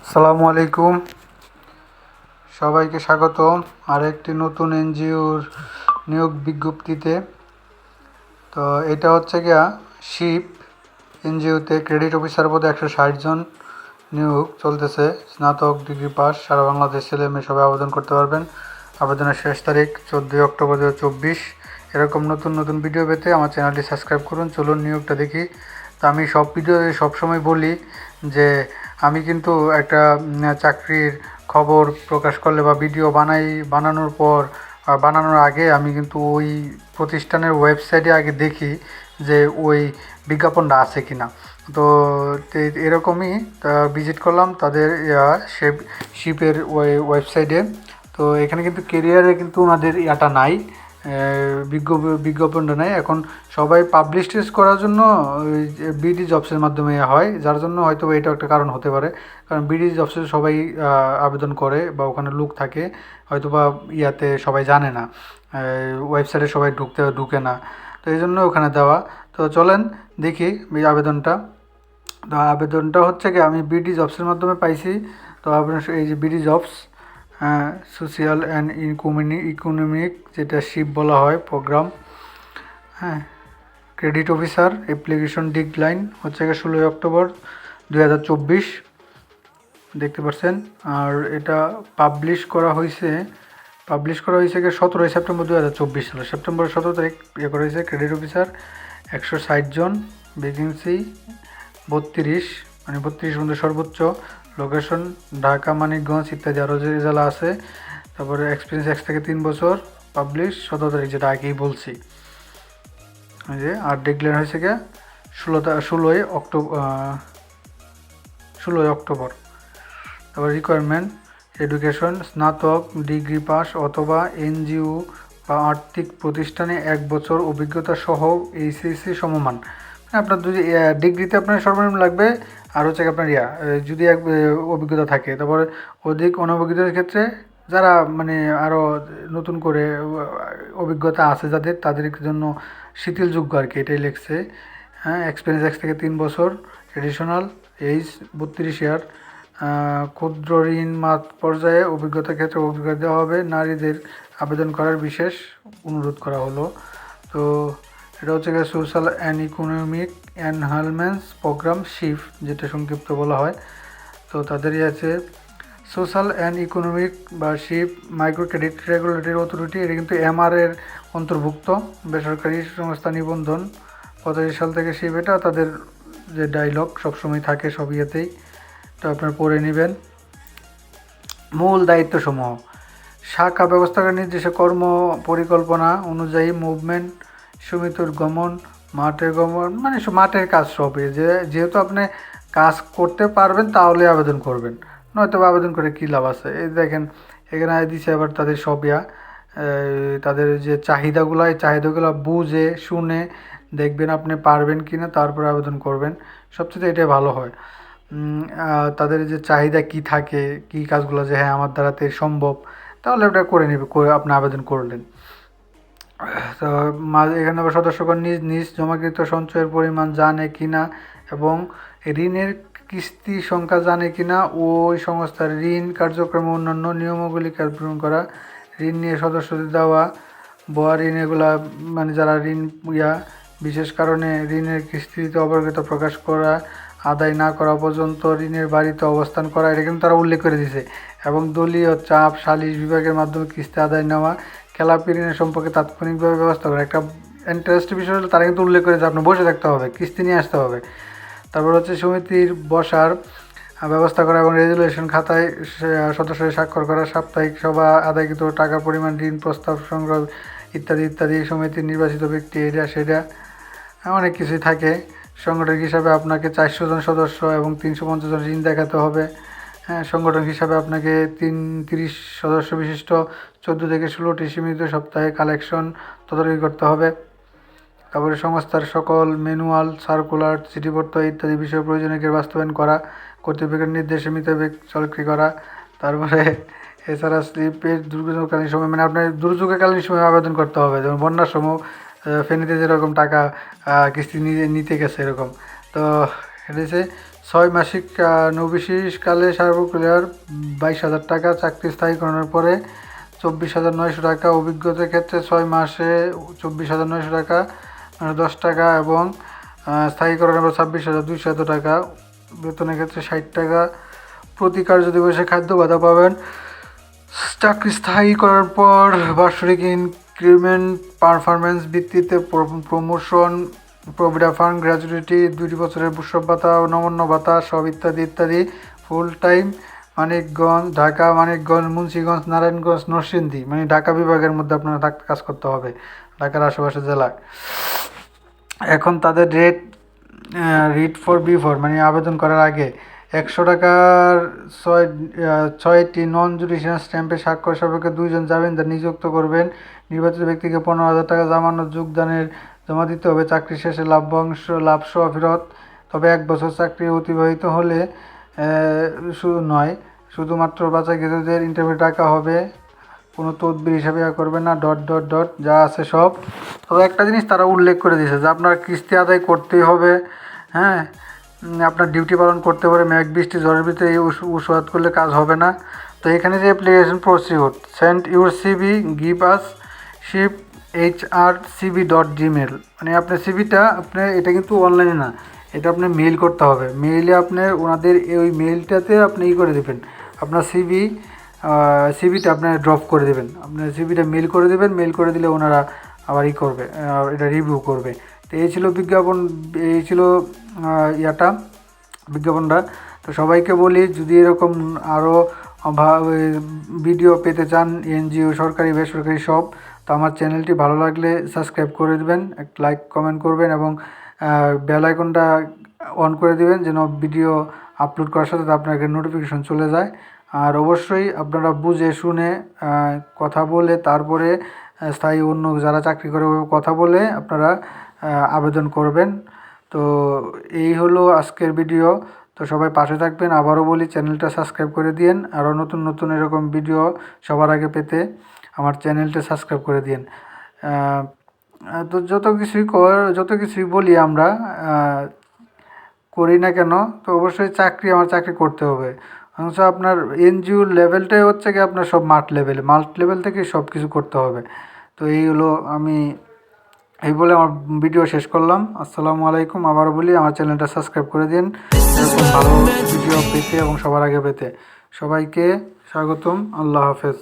আসসালামু আলাইকুম, সবাইকে স্বাগত আরেকটি নতুন এনজিওর নিয়োগ বিজ্ঞপ্তিতে। তো এটা হচ্ছে গিয়া শিপ এনজিওতে ক্রেডিট অফিসার পদে 160 জন নিয়োগ চলতেছে। স্নাতক ডিগ্রি পাস সারা বাংলাদেশ ছেলে মেয়ে সবাই আবেদন করতে পারবেন। আবেদনের শেষ তারিখ 14 অক্টোবর 2024। এরকম নতুন নতুন ভিডিও পেতে আমার চ্যানেলটি সাবস্ক্রাইব করুন। চলুন নিয়োগটা দেখি। তো আমি সব ভিডিওতে সবসময় বলি যে আমি কিন্তু একটা চাকরির খবর প্রকাশ করলে বা ভিডিও বানানোর পর বানানোর আগে আমি কিন্তু ওই প্রতিষ্ঠানের ওয়েবসাইটে আগে দেখি যে ওই বিজ্ঞাপনটা আছে কি না। তো এরকমই ভিজিট করলাম তাদের শিপের ওয়েবসাইটে। তো এখানে কিন্তু কেরিয়ারে কিন্তু ওনাদের ইয়াটা নাই, বিজ্ঞাপনটা নেই। এখন সবাই পাবলিশ করার জন্য বিডি জবসের মাধ্যমে হয়, যার জন্য হয়তো এটা একটা কারণ হতে পারে। কারণ বিডি জবসে সবাই আবেদন করে বা ওখানে লোক থাকে, হয়তো বা ইয়াতে সবাই জানে না, ওয়েবসাইটে সবাই ঢুকে না, তো এই জন্য ওখানে দেওয়া। তো চলেন দেখি এই আবেদনটা। তো আবেদনটা হচ্ছে কি আমি বিডি জবসের মাধ্যমে পাইছি। তো আপনার এই যে BD jobs social and economic, যেটা শিপ বলা হয় প্রোগ্রাম, হ্যাঁ, ক্রেডিট অফিসার। অ্যাপ্লিকেশন ডেডলাইন হচ্ছে 16 অক্টোবর 2024, দেখতে পাচ্ছেন। আর এটা পাবলিশ করা হয়েছে 17 সেপ্টেম্বর 2024 সালে, সেপ্টেম্বর 17 তারিখ করা হয়েছে। ক্রেডিট অফিসার 160 জন, ভ্যাকেন্সি 32, মানে 32 পর্যন্ত সর্বোচ্চ। লোকেশন ঢাকা, মানিকগঞ্জ ইত্যাদি আরও যে জেলা আছে। তারপরে এক্সপিরিয়েন্স 1 থেকে 3 বছর। পাবলিশ 17 তারিখ, যেটা আগেই বলছি। যে আর ডিক্লেয়ার হয়েছে গিয়ে 16 অক্টোবর। তারপর রিকোয়ারমেন্ট এডুকেশন স্নাতক ডিগ্রি পাস অথবা এনজিও বা আর্থিক প্রতিষ্ঠানে 1 বছর অভিজ্ঞতা সহ এইচএসসি সমমান। আপনার যদি ডিগ্রিতে আপনার সর্বনিম্ন লাগবে, আর হচ্ছে আপনার যদি অভিজ্ঞতা থাকে। তারপরে অধিক অনভিজ্ঞতার ক্ষেত্রে যারা মানে আরও নতুন করে অভিজ্ঞতা আছে যাদের, তাদের জন্য শিথিলযোগ্য আর কি, এটাই লিখছে। হ্যাঁ, এক্সপিরিয়েন্স 1 থেকে 3 বছর। এডিশনাল এইজ 32 ইয়ার। ক্ষুদ্র ঋণ মাঠ পর্যায়ে অভিজ্ঞতার ক্ষেত্রে অভিজ্ঞতা দেওয়া হবে। নারীদের আবেদন করার বিশেষ অনুরোধ করা হলো। তো এটা হচ্ছে social and economic enhancements programme শিফ, যেটা সংক্ষিপ্ত বলা হয়। তো তাদেরই আছে সোশ্যাল অ্যান্ড ইকোনমিক বা শিপ মাইক্রো ক্রেডিট রেগুলেটরি অথরিটি। এটা কিন্তু এমআর এর অন্তর্ভুক্ত বেসরকারি সংস্থা নিবন্ধন 85 সাল থেকে শিপ। এটা তাদের যে ডায়লগ সবসময় থাকে সব ইয়েতেই, তো আপনার পড়ে নেবেন। মূল দায়িত্বসমূহ: শাখা ব্যবস্থাকার নির্দেশে কর্ম পরিকল্পনা অনুযায়ী মুভমেন্ট, সমিতির গমন, মাঠের গমন, মানে মাঠের কাজ সবই। যেহেতু আপনি কাজ করতে পারবেন তাহলে আবেদন করবেন, নয়তো আবেদন করে কী লাভ আছে। এই দেখেন এখানে দিছে আবার তাদের সব তাদের যে চাহিদাগুলো, এই চাহিদাগুলো বুঝে শুনে দেখবেন আপনি পারবেন কি না, তারপর আবেদন করবেন। সবচেয়ে এটাই ভালো হয়। তাদের যে চাহিদা কি থাকে, কি কাজগুলো যে হ্যাঁ আমার দ্বারাতে সম্ভব, তাহলে ওটা করে নেবে, করে আপনি আবেদন করলেন। তো এখানে আবার সদস্যগণ নিজ নিজ জমাকৃত সঞ্চয়ের পরিমাণ জানে কিনা এবং ঋণের কিস্তি সংখ্যা জানে কিনা, ওই সংস্থার ঋণ কার্যক্রমে অন্যান্য নিয়মাবলী কার্যক্রম করা, ঋণ নিয়ে সদস্যদের দেওয়া বয়া ঋণ, এগুলা মানে যারা ঋণ বিশেষ কারণে ঋণের কিস্তিতে অবগত প্রকাশ করা, আদায় না করা পর্যন্ত ঋণের বাড়িতে অবস্থান করা, এটা কিন্তু তারা উল্লেখ করে দিয়েছে। এবং দলীয় চাপ সালিশ বিভাগের মাধ্যমে কিস্তি আদায় নেওয়া, খেলাপি ঋণের সম্পর্কে তাৎক্ষণিকভাবে ব্যবস্থা করা। একটা ইন্টারেস্টের বিষয় হলে তারা কিন্তু উল্লেখ করেছে আপনি বসে থাকতে হবে, কিস্তি নিয়ে আসতে হবে। তারপর হচ্ছে সমিতির বসার ব্যবস্থা করা এবং রেজুলেশন খাতায় সদস্যদের স্বাক্ষর করা, সাপ্তাহিক সভা, আদায়কৃত টাকার পরিমাণ, ঋণ প্রস্তাব সংগ্রহ ইত্যাদি ইত্যাদি। সমিতির নির্বাচিত ব্যক্তি এটা সেটা অনেক কিছুই থাকে। সংগঠক হিসাবে আপনাকে 400 জন সদস্য এবং 350 জন ঋণ দেখাতে হবে। হ্যাঁ, সংগঠন হিসাবে আপনাকে 30 সদস্য বিশিষ্ট 14 থেকে 16টি সীমিত সপ্তাহে কালেকশন তদারকি করতে হবে। তারপরে সংস্থার সকল ম্যানুয়াল, সার্কুলার, চিঠিপত্র ইত্যাদি বিষয় প্রয়োজনীয় বাস্তবায়ন করা, কর্তৃপক্ষের নির্দেশে মিতব্যক চাকরি করা। তারপরে এছাড়া স্লিপের দুর্যোগকালীন সময়, মানে আপনার দুর্যোগকালীন সময় আবেদন করতে হবে, যেমন বন্যার সময় ফেনীতে যেরকম টাকা কিস্তি নিতে গেছে এরকম। তো এটা হচ্ছে 6 মাসিক নৌবিশেষকালে সার্বক্রিয়ার 22,000 টাকা, চাকরি স্থায়ীকরণের পরে 24,900 টাকা, অভিজ্ঞতার ক্ষেত্রে 6 মাসে 24,900 টাকা, 10 টাকা এবং স্থায়ীকরণের পর 26,200 টাকা, বেতনের ক্ষেত্রে 60 টাকা, প্রতি কার্য দিবসে খাদ্য ভাতা পাবেন। চাকরি স্থায়ী করার পর বার্ষিক ইনক্রিমেন্ট, পারফরমেন্স ভিত্তিতে প্রমোশন, প্রভিডেন্ট ফান্ড, গ্র্যাচুইটি, 2 বছরের উৎসব ভাতা, নমন্য ভাতা সব ইত্যাদি ইত্যাদি। ফুল টাইম মানিকগঞ্জ, ঢাকা, মানিকগঞ্জ, মুন্সিগঞ্জ, নারায়ণগঞ্জ, নরসিংদী, মানে ঢাকা বিভাগের মধ্যে আপনারা কাজ করতে হবে, ঢাকার আশেপাশে জেলায়। এখন তাদের রিট ফর বিফোর মানে আবেদন করার আগে 100 টাকার 6টি নন জুডিশিয়াল স্ট্যাম্পে স্বাক্ষর সাপেক্ষে 2 জন জামিনদার নিযুক্ত করবেন। নির্বাচিত ব্যক্তিকে 15,000 টাকা জামানত যোগদানের জমা দিতে হবে। চাকরি শেষে লাভসহ ফেরত। তবে 1 বছর চাকরি অতিবাহিত হলে শুধুমাত্র বাছাইকৃতদের ইন্টারভিউ ডাকা হবে। কোনো তদবির হিসাবে করবে না, .. যা আছে সব। তবে একটা জিনিস তারা উল্লেখ করে দিয়েছে যে আপনার কিস্তি আদায় করতেই হবে, হ্যাঁ, আপনার ডিউটি পালন করতে পারে, মেঘ বৃষ্টি ঝড়ের ভিতরে এই উৎসাহ করলে কাজ হবে না। তো এখানে যে application procedure, send your CV, give us শিপ hrcb.gmail, মানে আপনার সিভিটা এটা কিন্তু অনলাইনে না, এটা আপনি মেইল করতে হবে। মেইলে আপনার ওনাদের ওই মেইলটাতে আপনি করে দেবেন আপনার সিভিটা আপনার ড্রপ করে দেবেন, আপনার সিভিটা মেল করে দেবেন। মেল করে দিলে ওনারা আবার করবে, এটা রিভিউ করবে। তো এই ছিল বিজ্ঞাপনটা। তো সবাইকে বলি, যদি এরকম আরও ভিডিও পেতে চান, এনজিও, সরকারি বেসরকারি সব, তো আমার চ্যানেলটি ভালো লাগলে সাবস্ক্রাইব করে দেবেন, একটা লাইক কমেন্ট করবেন এবং বেল আইকনটা অন করে দেবেন যেন ভিডিও আপলোড করার সাথে আপনাকে নোটিফিকেশন চলে যায়। আর অবশ্যই আপনারা বুঝে শুনে কথা বলে তারপরে স্থায়ী অন্য যারা চাকরি করে কথা বলে আপনারা আবেদন করবেন। তো এই হলো আজকের ভিডিও। তো সবাই পাশে থাকবেন। আবারও বলি, চ্যানেলটা সাবস্ক্রাইব করে দিন। আরও নতুন নতুন এরকম ভিডিও সবার আগে পেতে আমার চ্যানেলটা সাবস্ক্রাইব করে দিন। তো যত কিছুই বলি আমরা করি না কেন, তো অবশ্যই আমার চাকরি করতে হবে। অথচ আপনার এনজিওর লেভেলটাই হচ্ছে কি আপনার সব মাল্ট লেভেল থেকে সব কিছু করতে হবে। তো এই হলো, আমি এই বলে আমার ভিডিও শেষ করলাম। আসসালামু আলাইকুম। আবারও বলি, আমার চ্যানেলটা সাবস্ক্রাইব করে দিন এরকম ভালো ভিডিও পেতে এবং সবার আগে পেতে। সবাইকে স্বাগতম। আল্লাহ হাফেজ।